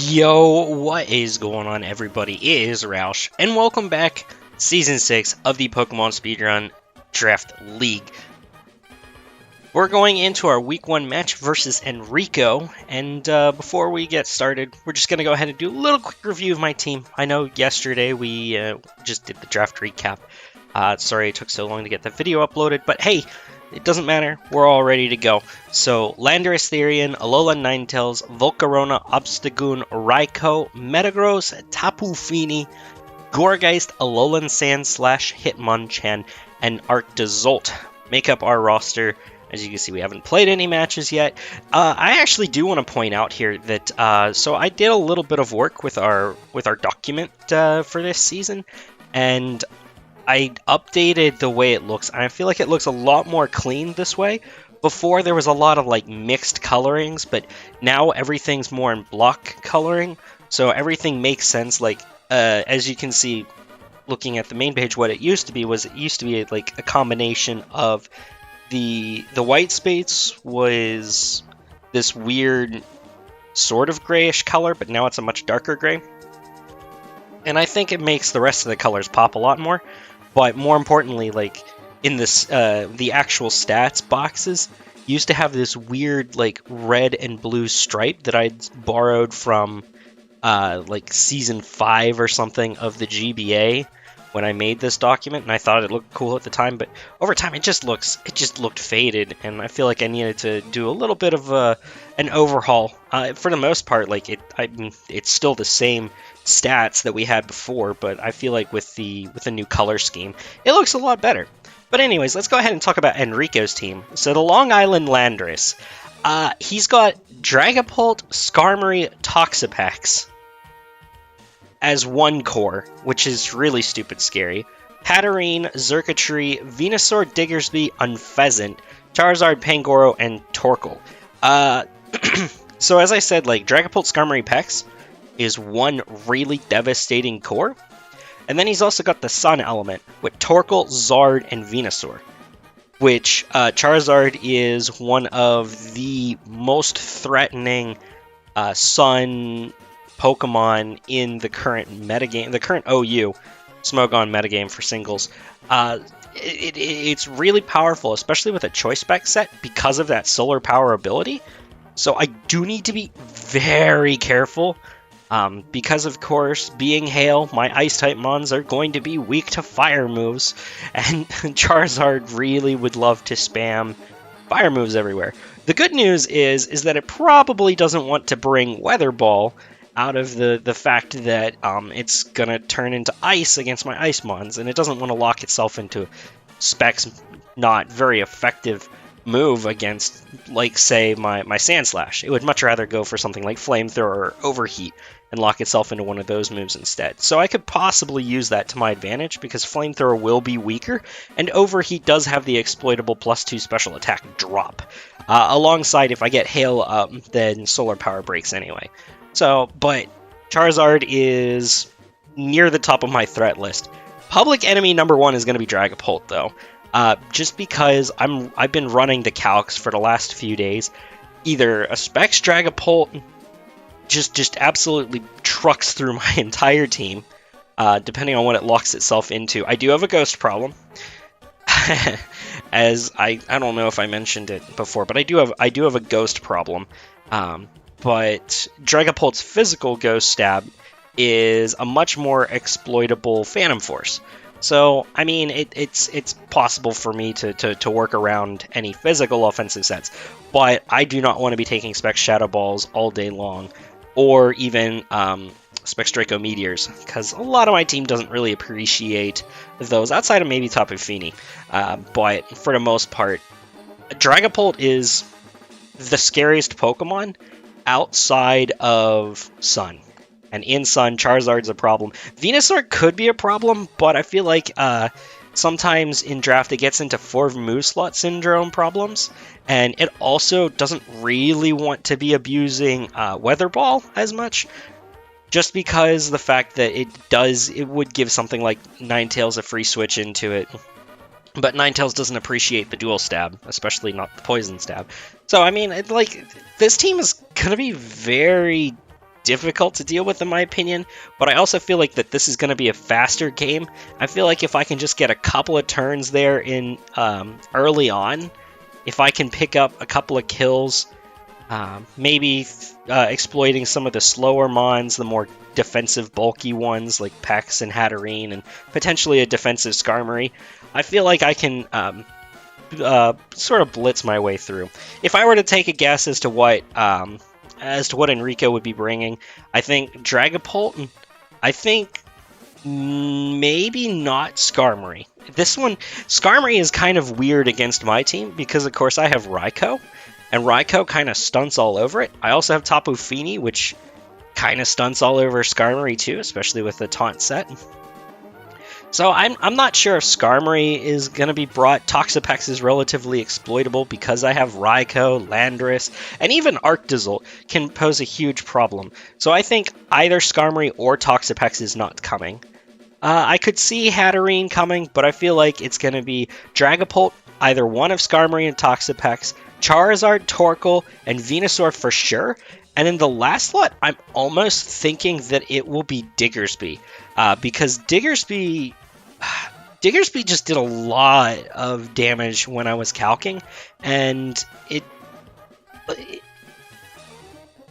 Yo, what is going on, everybody? It is Roush, and welcome back Season 6 of the Pokemon Speedrun Draft League. We're going into our Week 1 match versus Enrico, and before we get started, we're just going to go ahead and do a little quick review of my team. I know yesterday we just did the draft recap. Sorry it took so long to get the video uploaded, but hey, it doesn't matter, we're all ready to go. So, Landorus, Therian, Alolan Ninetales, Volcarona, Obstagoon, Raikou, Metagross, Tapu Fini, Gourgeist, Alolan Sandslash, Hitmonchan, and Arctozolt make up our roster. As you can see, we haven't played any matches yet. I actually do want to point out here that, so I did a little bit of work with our document for this season, and I updated the way it looks, and I feel like it looks a lot more clean this way. Before, there was a lot of like mixed colorings, but now everything's more in block coloring, so everything makes sense. Like, as you can see, looking at the main page, what it used to be like a combination of the white space was this weird sort of grayish color, but now it's a much darker gray. And I think it makes the rest of the colors pop a lot more. But more importantly, like in this, the actual stats boxes used to have this weird like red and blue stripe that I'd borrowed from like season 5 or something of the GBA when I made this document, and I thought it looked cool at the time. But over time, it just looked faded, and I feel like I needed to do a little bit of an overhaul. For the most part, like it's still the same stats that we had before, but I feel like with the new color scheme, it looks a lot better. But anyways, let's go ahead and talk about Enrico's team. So the Long Island Landorus, he's got Dragapult, Skarmory, Toxapex as one core, which is really stupid scary. Patterine, Xurkitree, Venusaur, Diggersby, Unpheasant, Charizard, Pangoro, and Torkoal. So as I said, like Dragapult, Skarmory, Pex is one really devastating core. And then he's also got the Sun element with Torkoal, Zard, and Venusaur, which Charizard is one of the most threatening Sun Pokemon in the current metagame, the current OU Smogon metagame for singles. It's really powerful, especially with a Choice Spec set because of that solar power ability. So I do need to be very careful. Because, of course, being Hail, my Ice-type mons are going to be weak to fire moves, and Charizard really would love to spam fire moves everywhere. The good news is that it probably doesn't want to bring Weather Ball out of the fact that it's going to turn into Ice against my Ice mons, and it doesn't want to lock itself into Spec's not very effective move against, like, say, my Sandslash. It would much rather go for something like Flamethrower or Overheat and lock itself into one of those moves instead. So I could possibly use that to my advantage, because Flamethrower will be weaker, and Overheat does have the exploitable +2 special attack drop. Alongside, if I get Hail up, then Solar Power breaks anyway. So, but Charizard is near the top of my threat list. Public enemy number 1 is going to be Dragapult, though. Just because I've been running the calcs for the last few days. Either a Specs Dragapult just absolutely trucks through my entire team, depending on what it locks itself into. I do have a ghost problem. As I don't know if I mentioned it before, but I do have a ghost problem. But Dragapult's physical Ghost Stab is a much more exploitable Phantom Force. So, I mean, it's possible for me to work around any physical offensive sets, but I do not want to be taking Specs Shadow Balls all day long, or even Specs Draco Meteors, because a lot of my team doesn't really appreciate those, outside of maybe Tapu Fini. But for the most part, Dragapult is the scariest Pokemon outside of Sun. And in Sun, Charizard's a problem. Venusaur could be a problem, but I feel like sometimes in draft it gets into 4 move slot syndrome problems, and it also doesn't really want to be abusing Weather Ball as much, just because the fact that it would give something like Ninetales a free switch into it. But Ninetales doesn't appreciate the dual stab, especially not the poison stab. So, I mean, this team is going to be very difficult to deal with in my opinion, but I also feel like that this is going to be a faster game. I feel like if I can just get a couple of turns there in early on, if I can pick up a couple of kills, maybe exploiting some of the slower mons, the more defensive bulky ones like Pex and Hatterene, and potentially a defensive Skarmory, I feel like I can sort of blitz my way through. If I were to take a guess as to what Enrico would be bringing, I think Dragapult. I think maybe not Skarmory. This one, Skarmory is kind of weird against my team because, of course, I have Raikou, and Raikou kind of stunts all over it. I also have Tapu Fini, which kind of stunts all over Skarmory too, especially with the taunt set. So I'm not sure if Skarmory is going to be brought. Toxapex is relatively exploitable because I have Raikou, Landorus, and even Arctozolt can pose a huge problem. So I think either Skarmory or Toxapex is not coming. I could see Hatterene coming, but I feel like it's going to be Dragapult, either one of Skarmory and Toxapex, Charizard, Torkoal, and Venusaur for sure. And in the last slot, I'm almost thinking that it will be Diggersby, because Diggersby just did a lot of damage when I was calcing, and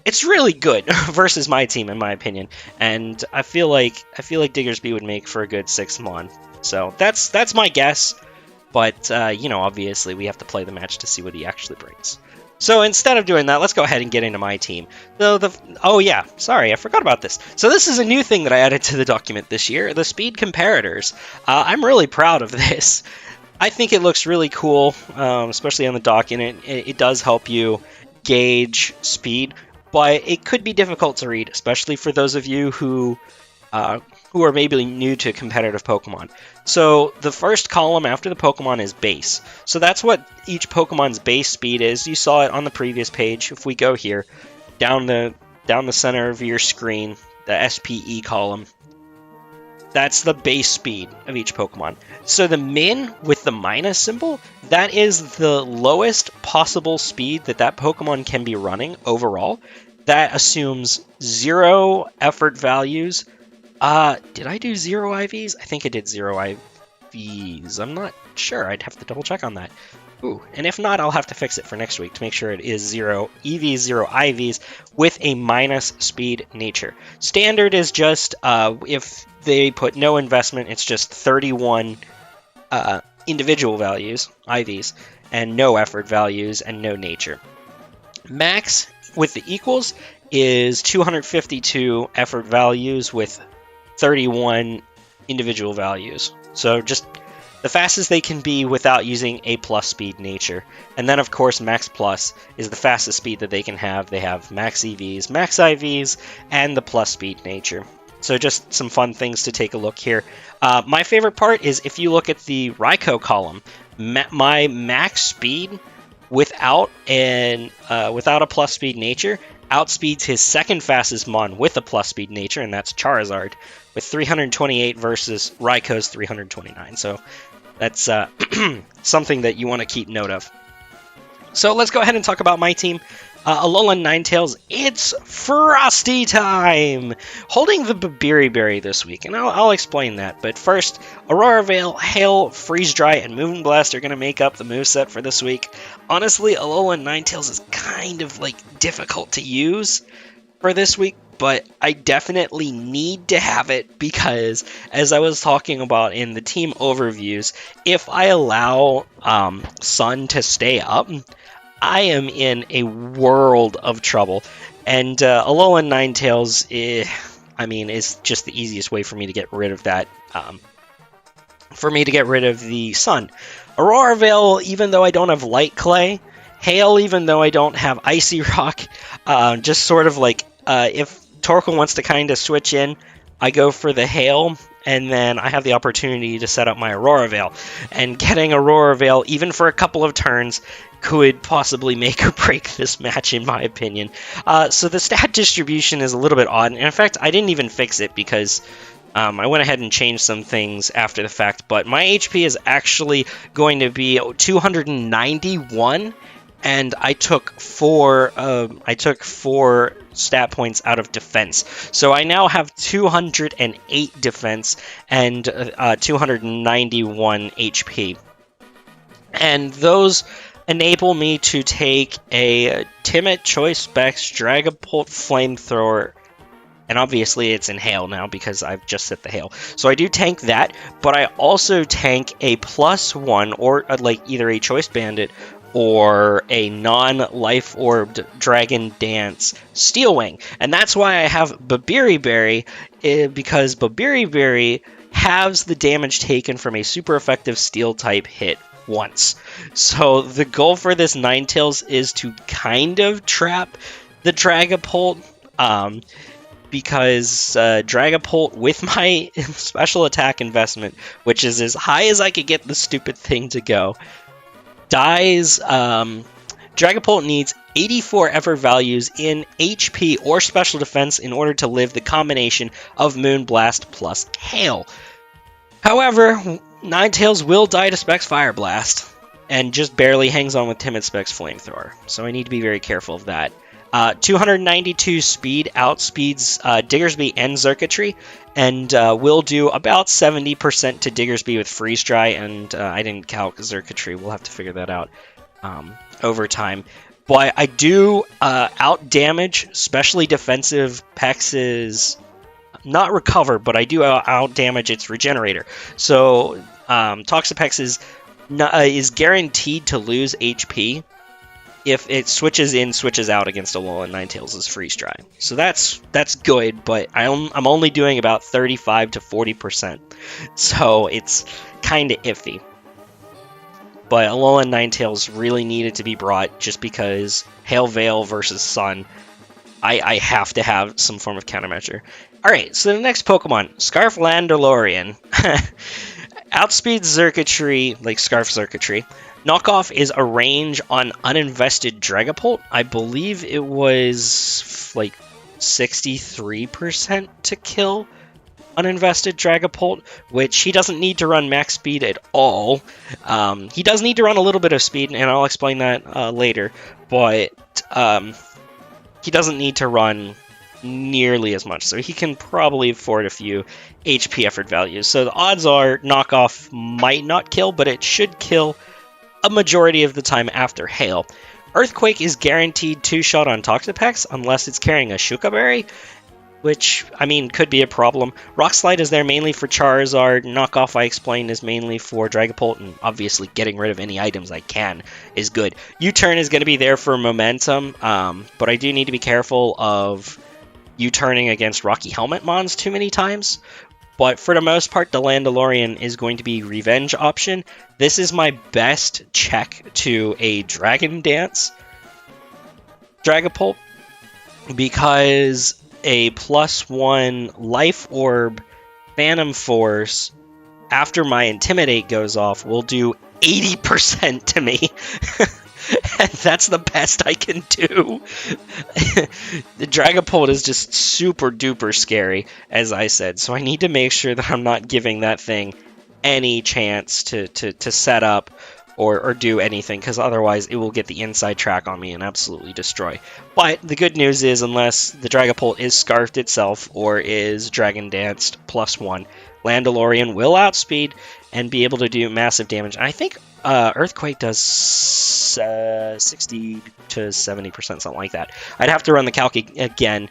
it's really good versus my team, in my opinion. And I feel like Diggersby would make for a good 6th mon. So that's my guess. But you know, obviously we have to play the match to see what he actually brings. So instead of doing that, let's go ahead and get into my team. So oh yeah, sorry, I forgot about this. So this is a new thing that I added to the document this year, the speed comparators. I'm really proud of this. I think it looks really cool, especially on the document. It does help you gauge speed, but it could be difficult to read, especially for those of you who are maybe new to competitive Pokemon. So the first column after the Pokemon is base. So that's what each Pokemon's base speed is. You saw it on the previous page. If we go here, down the center of your screen, the SPE column, that's the base speed of each Pokemon. So the min with the minus symbol, that is the lowest possible speed that Pokemon can be running overall. That assumes 0 effort values. Did I do 0 IVs? I think I did 0 IVs. I'm not sure. I'd have to double check on that. Ooh, and if not, I'll have to fix it for next week to make sure it is 0 EVs, 0 IVs with a minus speed nature. Standard is just, if they put no investment, it's just 31 individual values, IVs, and no effort values and no nature. Max with the equals is 252 effort values with 31 individual values. So just the fastest they can be without using a plus speed nature. And then of course max plus is the fastest speed that they can have. They have max EVs, max IVs, and the plus speed nature. So just some fun things to take a look here. My favorite part is if you look at the Raikou column, my max speed without a plus speed nature outspeeds his second fastest mon with a plus speed nature, and that's Charizard, with 328 versus Raikou's 329. So that's something that you want to keep note of. So let's go ahead and talk about my team. Alolan Ninetales, it's Frosty time! Holding the Berry this week, and I'll explain that. But first, Aurora Veil, Hail, Freeze Dry, and Moonblast are going to make up the moveset for this week. Honestly, Alolan Ninetales is kind of difficult to use for this week, but I definitely need to have it because, as I was talking about in the team overviews, if I allow Sun to stay up, I am in a world of trouble. And Alolan Ninetales, is just the easiest way for me to get rid of that. For me to get rid of the Sun. Aurora Veil, even though I don't have Light Clay. Hail, even though I don't have Icy Rock. Just sort of if Torkoal wants to kind of switch in, I go for the Hail, and then I have the opportunity to set up my Aurora Veil. And getting Aurora Veil, even for a couple of turns, could possibly make or break this match, in my opinion. So the stat distribution is a little bit odd. And in fact, I didn't even fix it because I went ahead and changed some things after the fact. But my HP is actually going to be 291, and I took four stat points out of defense. So I now have 208 defense and 291 HP. And those enable me to take a Timid Choice Specs Dragapult Flamethrower. And obviously it's in Hail now because I've just set the Hail. So I do tank that, but I also tank a +1 or like either a Choice Bandit or a non-life orbed Dragon Dance Steel Wing. And that's why I have Babiri Berry, because Babiri Berry halves the damage taken from a super effective Steel type hit once. So the goal for this Ninetales is to kind of trap the Dragapult, because Dragapult, with my special attack investment, which is as high as I could get the stupid thing to go, dies. Dragapult needs 84 effort values in HP or special defense in order to live the combination of Moonblast plus Hail. However, Ninetales will die to Specs Fire Blast, and just barely hangs on with Timid Specs Flamethrower, so I need to be very careful of that. 292 speed outspeeds Diggersby and Xurkitree, and will do about 70% to Diggersby with Freeze Dry, and I didn't calc Xurkitree. We'll have to figure that out over time. But I do out-damage, especially defensive Pex's, not Recover, but I do out-damage its Regenerator. So Toxapex is guaranteed to lose HP if it switches in, switches out against Alolan Ninetales' Freeze Dry. So that's good, but I'm only doing about 35 to 40%. So it's kind of iffy. But Alolan Ninetales really needed to be brought just because Hail Veil versus Sun, I have to have some form of countermeasure. Alright, so the next Pokemon, Scarf Landorus. Outspeeds Xurkitree, like Scarf Xurkitree. Knockoff is a range on uninvested Dragapult. I believe it was like 63% to kill uninvested Dragapult, which he doesn't need to run max speed at all. He does need to run a little bit of speed, and I'll explain that later, but he doesn't need to run nearly as much, so he can probably afford a few HP effort values. So the odds are Knockoff might not kill, but it should kill a majority of the time after Hail. Earthquake is guaranteed 2-shot on Toxapex unless it's carrying a Shuka Berry, which, I mean, could be a problem. Rock Slide is there mainly for Charizard. Knockoff, I explained, is mainly for Dragapult, and obviously getting rid of any items I can is good. U-Turn is going to be there for momentum, but I do need to be careful of U-turning against Rocky Helmet Mons too many times. But for the most part, the Landorus is going to be Revenge option. This is my best check to a Dragon Dance Dragapult, because a +1 Life Orb Phantom Force after my Intimidate goes off will do 80% to me. And that's the best I can do. The Dragapult is just super duper scary, as I said, so I need to make sure that I'm not giving that thing any chance to set up or do anything, because otherwise it will get the inside track on me and absolutely destroy. But the good news is, unless the Dragapult is Scarfed itself or is Dragon Danced +1, Landorus will outspeed and be able to do massive damage. And I think Earthquake does 60 to 70%, something like that. I'd have to run the calc again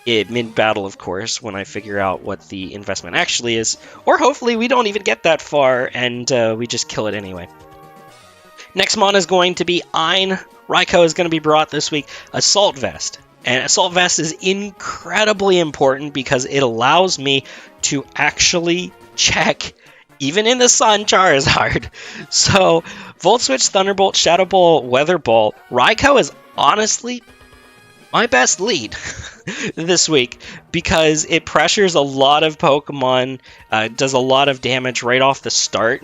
mid-battle, of course, when I figure out what the investment actually is. Or hopefully we don't even get that far and we just kill it anyway. Next mon is going to be Ein. Raikou is going to be brought this week. Assault Vest. And Assault Vest is incredibly important because it allows me to actually check, even in the sun, Charizard. So, Volt Switch, Thunderbolt, Shadow Ball, Weather Ball. Raikou is honestly my best lead this week because it pressures a lot of Pokemon, does a lot of damage right off the start.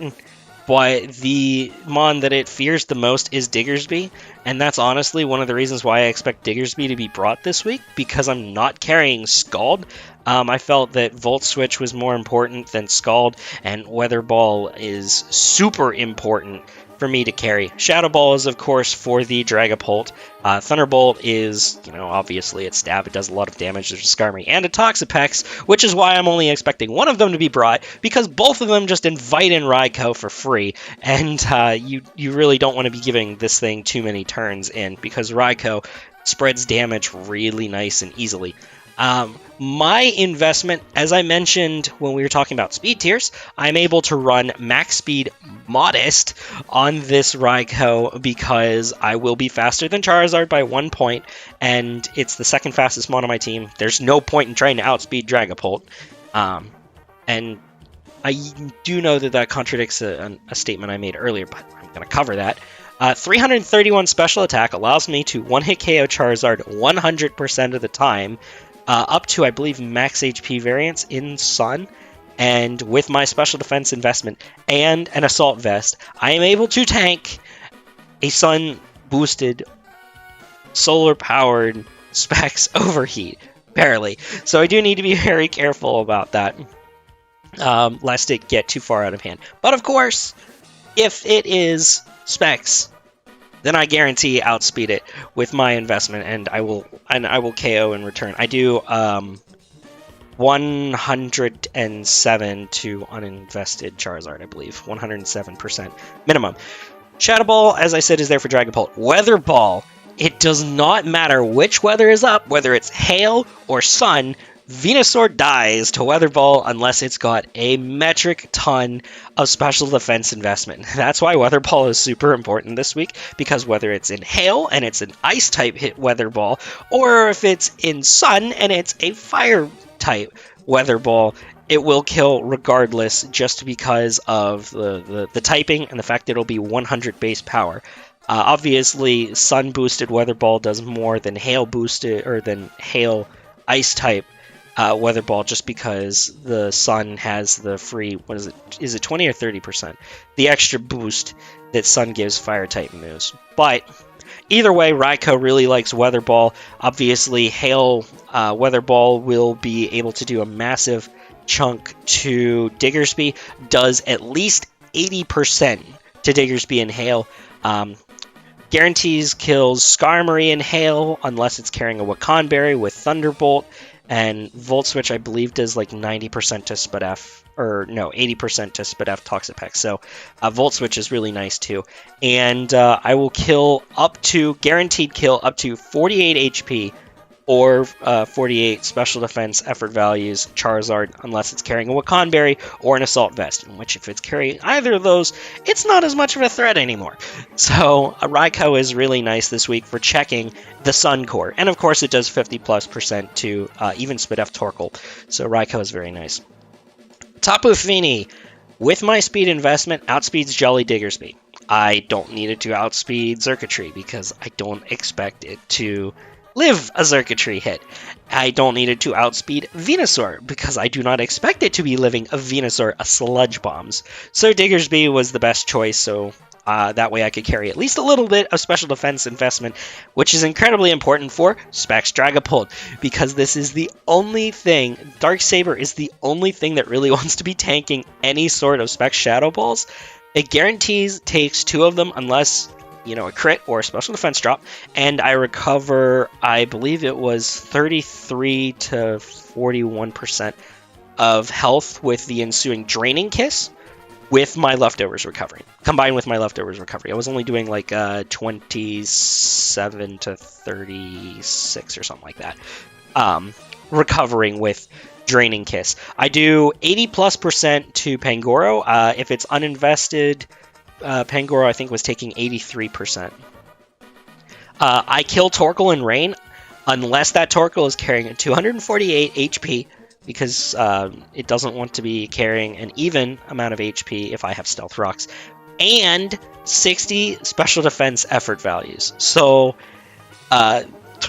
But the mon that it fears the most is Diggersby, and that's honestly one of the reasons why I expect Diggersby to be brought this week, because I'm not carrying Scald. I felt that Volt Switch was more important than Scald, and Weather Ball is super important for me to carry. Shadow Ball is, of course, for the Dragapult. Thunderbolt is, obviously it's stab. It does a lot of damage. There's a Skarmory and a Toxapex, which is why I'm only expecting one of them to be brought, because both of them just invite in Raikou for free, and you really don't want to be giving this thing too many turns in, because Raikou spreads damage really nice and easily. My investment, as I mentioned when we were talking about speed tiers, I'm able to run max speed modest on this Raikou because I will be faster than Charizard by 1 point, and it's the second fastest mon on my team. There's no point in trying to outspeed Dragapult. And I do know that contradicts a statement I made earlier, but I'm going to cover that. 331 special attack allows me to one-hit KO Charizard 100% of the time, up to, I believe, max HP variance in Sun. And with my special defense investment and an Assault Vest, I am able to tank a Sun-boosted, solar-powered Specs Overheat. Barely. So I do need to be very careful about that, lest it get too far out of hand. But of course, if it is Specs, then I guarantee outspeed it with my investment, and I will KO in return. I do 107 to uninvested Charizard, I believe. 107% minimum. Shadow Ball, as I said, is there for Dragapult. Weather Ball, it does not matter which weather is up, whether it's hail or sun, Venusaur dies to Weather Ball unless it's got a metric ton of special defense investment. That's why Weather Ball is super important this week, because whether it's in Hail and it's an Ice type hit Weather Ball, or if it's in Sun and it's a Fire type Weather Ball, it will kill regardless, just because of the typing and the fact that it'll be 100 base power. Obviously, Sun boosted Weather Ball does more than Hail boosted, or than Hail Ice type Weather Ball, just because the Sun has the free, what is it? Is it 20 or 30%? The extra boost that Sun gives Fire type moves. But either way, Raikou really likes Weather Ball. Obviously, Hail Weather Ball will be able to do a massive chunk to Diggersby. Does at least 80% to Diggersby and Hail. Guarantees kills Skarmory and Hail unless it's carrying a Wakanberry with Thunderbolt. And Volt Switch, I believe, does like 90% to Spadef, or no, 80% to Spadef Toxapex. So Volt Switch is really nice too. And I will guaranteed kill up to 48 HP or 48 special defense effort values Charizard, unless it's carrying a Wakanberry or an Assault Vest, in which if it's carrying either of those, it's not as much of a threat anymore. So Raikou is really nice this week for checking the Sun Core, and of course it does 50+% to even Spadef Torkoal, so Raikou is very nice. Tapu Fini, with my speed investment, outspeeds Jolly Diggersby. I don't need it to outspeed Xurkitree, because I don't expect it to live a Xurkitree hit. I don't need it to outspeed Venusaur, because I do not expect it to be living a Venusaur a Sludge Bombs. So Diggersby was the best choice, so that way I could carry at least a little bit of special defense investment, which is incredibly important for Specs Dragapult, because this is the only thing, Darksaber is the only thing that really wants to be tanking any sort of Specs Shadow Balls. It guarantees takes 2 of them unless, a crit or a special defense drop, and I recover, I believe it was 33 to 41% of health with the ensuing Draining Kiss with my Leftovers recovery. Combined with my Leftovers recovery, I was only doing like 27 to 36 or something like that, recovering with Draining Kiss. I do 80+% to Pangoro. If it's uninvested, Pangoro, I think, was taking 83%. I kill Torkoal in Rain unless that Torkoal is carrying 248 HP, because it doesn't want to be carrying an even amount of HP if I have Stealth Rocks, and 60 special defense effort values. So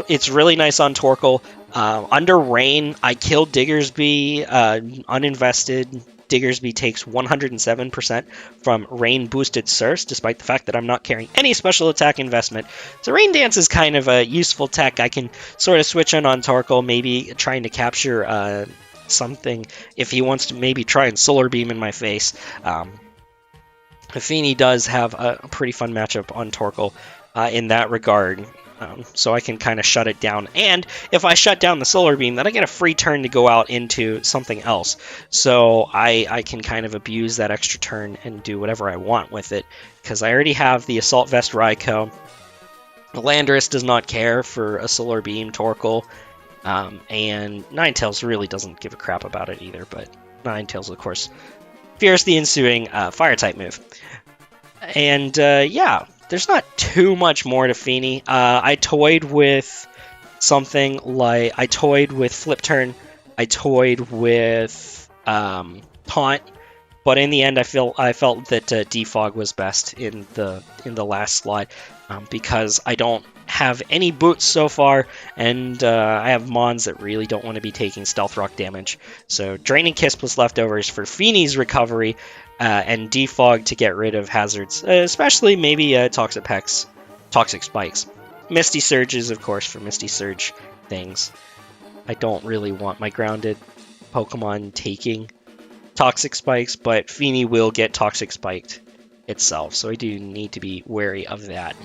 it's really nice on Torkoal. Under Rain, I kill Diggersby uninvested. Diggersby takes 107% from Rain boosted Surfs, despite the fact that I'm not carrying any special attack investment. So Rain Dance is kind of a useful tech. I can sort of switch in on Torkoal, maybe trying to capture something if he wants to maybe try and Solar Beam in my face. Feeney does have a pretty fun matchup on Torkoal in that regard. So I can kind of shut it down. And if I shut down the Solar Beam, then I get a free turn to go out into something else. So I can kind of abuse that extra turn and do whatever I want with it, because I already have the Assault Vest Raikou. Landorus does not care for a Solar Beam Torkoal, and Ninetales really doesn't give a crap about it either, but Ninetales, of course, fears the ensuing Fire-type move. And yeah, there's not too much more to Feeney. I toyed with something like... I toyed with Flip Turn. I toyed with Taunt. But in the end, I felt that Defog was best in the last slot, because I don't have any boots so far, and I have Mons that really don't want to be taking Stealth Rock damage. So Draining Kiss plus Leftovers for Feeney's recovery, and Defog to get rid of hazards, especially maybe Toxic Spikes. Misty Surges, of course, for Misty Surge things. I don't really want my grounded Pokemon taking Toxic Spikes, but Feeney will get Toxic Spiked itself, so I do need to be wary of that.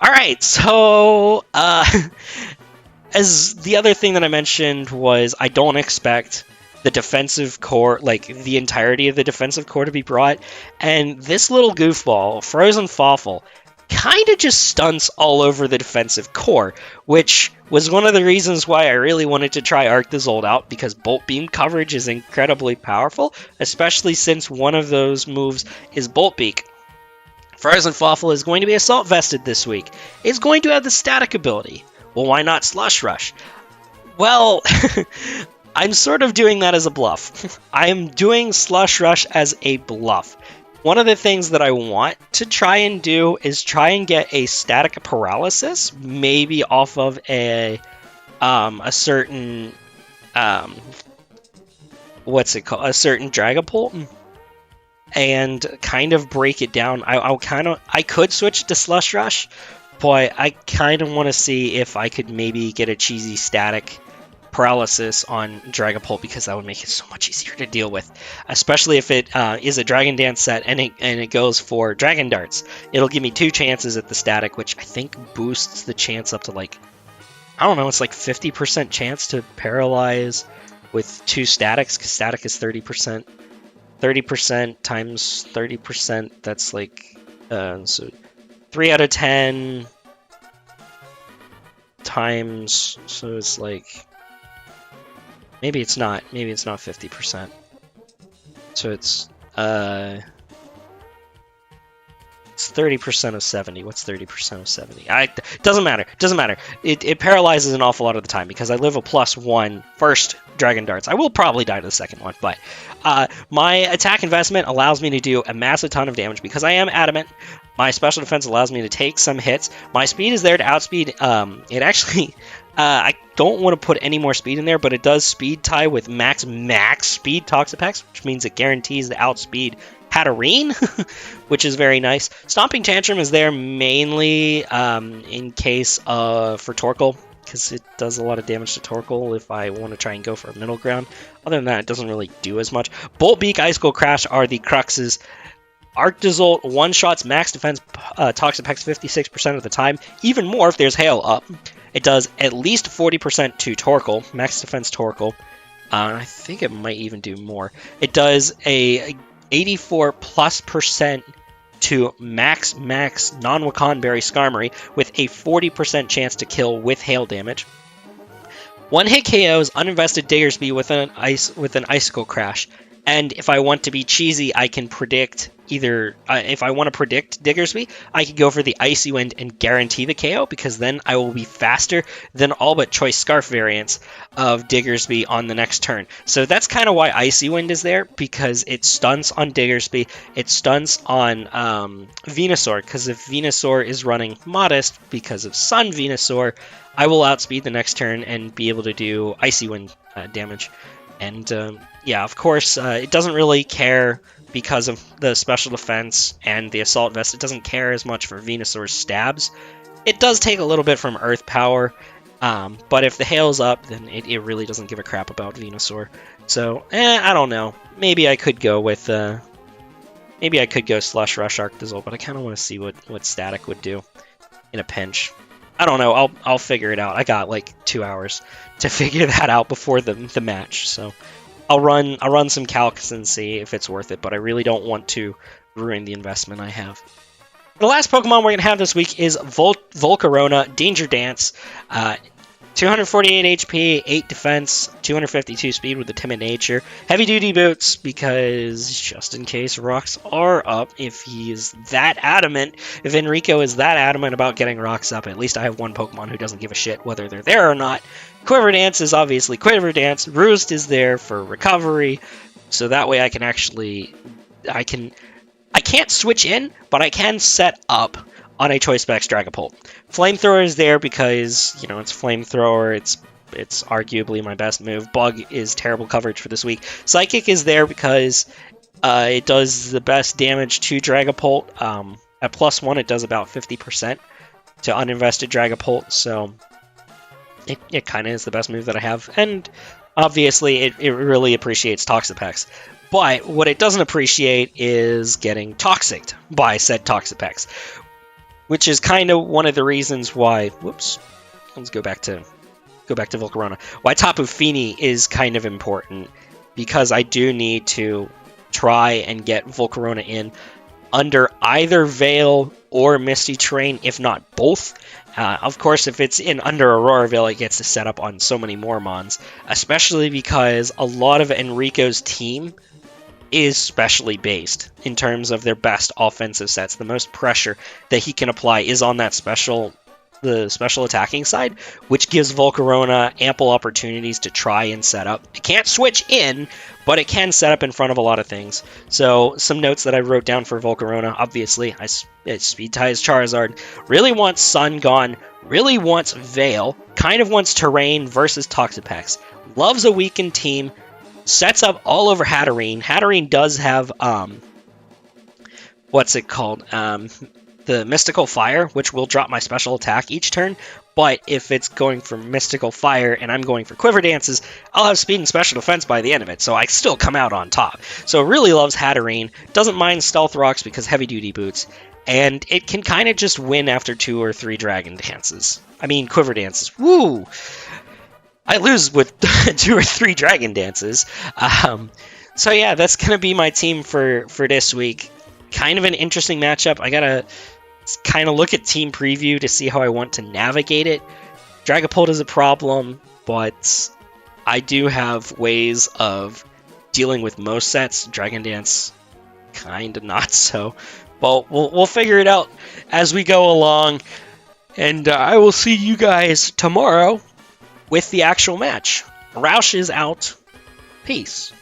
Alright, so as the other thing that I mentioned was I don't expect the defensive core, like the entirety of the defensive core, to be brought, and this little goofball, Frozen Fawful, kind of just stunts all over the defensive core, which was one of the reasons why I really wanted to try Arctozold out, because Bolt Beam coverage is incredibly powerful, especially since one of those moves is Bolt Beak. Frozen Fawful is going to be Assault Vested this week. It's going to have the static ability. Well, why not Slush Rush? Well, I'm sort of doing that as a bluff. I am doing Slush Rush as a bluff. One of the things that I want to try and do is try and get a static paralysis, maybe off of a certain what's it called? A certain Dragapult, and kind of break it down. I could switch to Slush Rush, but I kind of want to see if I could maybe get a cheesy static paralysis on Dragapult, because that would make it so much easier to deal with, especially if it is a Dragon Dance set and it goes for Dragon Darts. It'll give me 2 chances at the static, which I think boosts the chance up to, like, I don't know, it's like 50% chance to paralyze with 2 statics, because static is 30%. 30% times 30%, that's like so 3 out of 10 times, so it's like, maybe it's not 50%. So it's 30% of 70. What's 30% of 70? Doesn't matter. It paralyzes an awful lot of the time, because I live a +1 first Dragon Darts. I will probably die to the second one, but my attack investment allows me to do a massive ton of damage because I am adamant. My special defense allows me to take some hits. My speed is there to outspeed. It actually, I don't want to put any more speed in there, but it does speed tie with max speed Toxapex, which means it guarantees the outspeed Hatterene, which is very nice. Stomping Tantrum is there mainly in case for Torkoal, because it does a lot of damage to Torkoal if I want to try and go for a middle ground. Other than that, it doesn't really do as much. Bolt Beak, Icicle Crash are the cruxes. Arctozolt one-shots max defense Toxapex 56% of the time, even more if there's Hail up. It does at least 40% to Torkoal, max defense Torkoal. I think it might even do more. It does a 84+% to max non-Wakanberry Skarmory with a 40% chance to kill with hail damage. One hit KOs uninvested Diggersby with an Icicle Crash. And if I want to be cheesy, I can predict either, if I want to predict Diggersby, I could go for the Icy Wind and guarantee the KO, because then I will be faster than all but Choice Scarf variants of Diggersby on the next turn. So that's kind of why Icy Wind is there, because it stunts on Diggersby, it stunts on Venusaur, because if Venusaur is running Modest because of Sun Venusaur, I will outspeed the next turn and be able to do Icy Wind damage. And yeah, of course, it doesn't really care because of the special defense and the assault vest. It doesn't care as much for Venusaur's stabs. It does take a little bit from Earth Power, but if the hail's up, then it really doesn't give a crap about Venusaur. So, I don't know. Maybe I could go with Maybe I could go Slush Rush Arctizzle, but I kind of want to see what Static would do in a pinch. I don't know. I'll figure it out. I got like 2 hours to figure that out before the match, so I'll run some calcs and see if it's worth it. But I really don't want to ruin the investment I have. The last Pokemon we're gonna have this week is Volcarona Danger Dance. 248 HP, 8 defense, 252 speed with a timid nature. Heavy duty boots because just in case rocks are up, if he's that adamant, if Enrico is that adamant about getting rocks up, at least I have one Pokemon who doesn't give a shit whether they're there or not. Quiver Dance is obviously Quiver Dance. Roost is there for recovery, so that way I can actually, I can't switch in, but I can set up on a Choice Specs Dragapult. Flamethrower is there because, you know, it's Flamethrower, it's arguably my best move. Bug is terrible coverage for this week. Psychic is there because it does the best damage to Dragapult. At +1, it does about 50% to uninvested Dragapult, so it kind of is the best move that I have. And obviously, it really appreciates Toxapex. But what it doesn't appreciate is getting Toxiced by said Toxapex, which is kind of one of the reasons why, whoops, let's go back to Volcarona, why Tapu Fini is kind of important, because I do need to try and get Volcarona in under either Veil or Misty Terrain, if not both. Of course, if it's in under Aurora Veil, it gets to set up on so many more Mons, especially because a lot of Enrico's team is specially based in terms of their best offensive sets. The most pressure that he can apply is on that the special attacking side, which gives Volcarona ample opportunities to try and set up. It can't switch in, but it can set up in front of a lot of things. So some notes that I wrote down for Volcarona: obviously, it speed ties Charizard, really wants Sun gone, really wants Veil, kind of wants Terrain versus Toxapex, loves a weakened team, sets up all over Hatterene. Hatterene does have, what's it called? The Mystical Fire, which will drop my special attack each turn. But if it's going for Mystical Fire and I'm going for Quiver Dances, I'll have speed and special defense by the end of it, so I still come out on top. So it really loves Hatterene. Doesn't mind Stealth Rocks because heavy duty boots. And it can kind of just win after 2 or 3 Dragon Dances. I mean, Quiver Dances. Woo! I lose with 2 or 3 Dragon Dances. So yeah, that's going to be my team for this week. Kind of an interesting matchup. I got to kind of look at team preview to see how I want to navigate it. Dragapult is a problem, but I do have ways of dealing with most sets. Dragon Dance, kind of not so. But we'll figure it out as we go along. And I will see you guys tomorrow with the actual match. Roush is out. Peace.